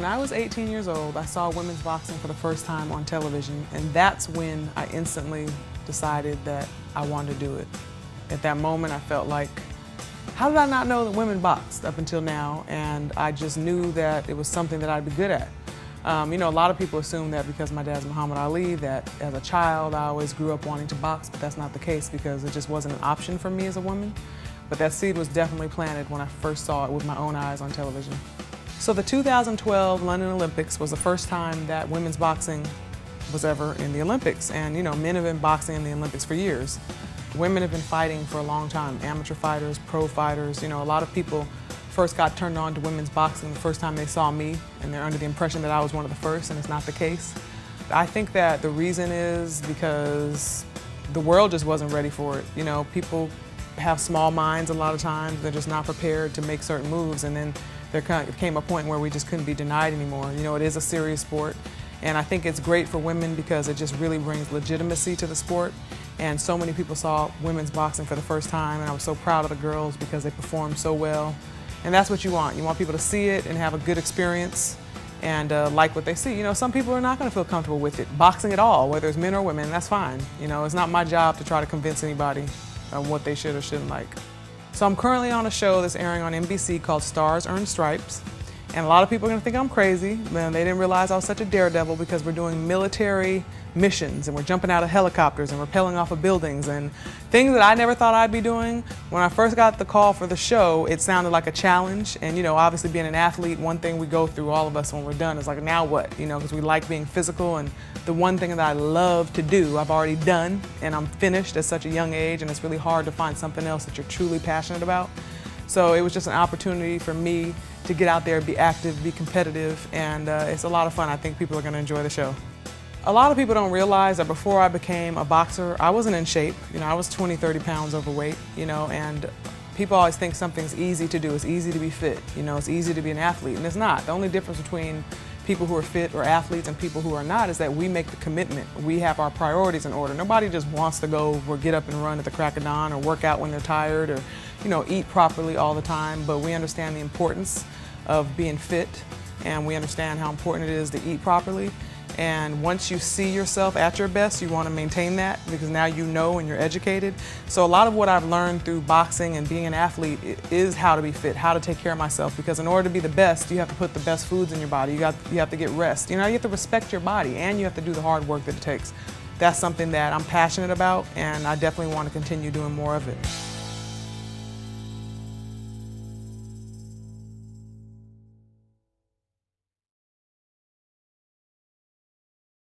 When I was 18 years old, I saw women's boxing for the first time on television, and that's when I instantly decided that I wanted to do it. At that moment, I felt like, how did I not know that women boxed up until now? And I just knew that it was something that I'd be good at. You know, a lot of people assume that because my dad's Muhammad Ali, that as a child I always grew up wanting to box, but that's not the case because it just wasn't an option for me as a woman. But that seed was definitely planted when I first saw it with my own eyes on television. So the 2012 London Olympics was the first time that women's boxing was ever in the Olympics. And you know, men have been boxing in the Olympics for years. Women have been fighting for a long time, amateur fighters, pro fighters. You know, a lot of people first got turned on to women's boxing the first time they saw me, and they're under the impression that I was one of the first, and it's not the case. I think that the reason is because the world just wasn't ready for it. You know, people have small minds a lot of times. They're just not prepared to make certain moves, and then there came a point where we just couldn't be denied anymore. You know, it is a serious sport, and I think it's great for women because it just really brings legitimacy to the sport. And so many people saw women's boxing for the first time, and I was so proud of the girls because they performed so well. And that's what you want. You want people to see it and have a good experience and like what they see. You know, some people are not going to feel comfortable with it, boxing at all, whether it's men or women, that's fine. You know, it's not my job to try to convince anybody of what they should or shouldn't like. So I'm currently on a show that's airing on NBC called Stars Earn Stripes. And a lot of people are going to think I'm crazy. Man, they didn't realize I was such a daredevil because we're doing military missions and we're jumping out of helicopters and rappelling off of buildings and things that I never thought I'd be doing. When I first got the call for the show, it sounded like a challenge. And you know, obviously being an athlete, one thing we go through, all of us when we're done, is like, now what? You know, because we like being physical, and the one thing that I love to do, I've already done, and I'm finished at such a young age, and it's really hard to find something else that you're truly passionate about. So it was just an opportunity for me to get out there, be active, be competitive, and it's a lot of fun. I think people are going to enjoy the show. A lot of people don't realize that before I became a boxer, I wasn't in shape. You know, I was 20, 30 pounds overweight, you know, and people always think something's easy to do. It's easy to be fit, you know, it's easy to be an athlete, and it's not. The only difference between people who are fit or athletes and people who are not is that we make the commitment. We have our priorities in order. Nobody just wants to go or get up and run at the crack of dawn or work out when they're tired or, you know, eat properly all the time, but we understand the importance of being fit, and we understand how important it is to eat properly. And once you see yourself at your best, you want to maintain that because now you know and you're educated. So a lot of what I've learned through boxing and being an athlete is how to be fit, how to take care of myself, because in order to be the best, you have to put the best foods in your body. You have to get rest. You know, you have to respect your body, and you have to do the hard work that it takes. That's something that I'm passionate about, and I definitely want to continue doing more of it.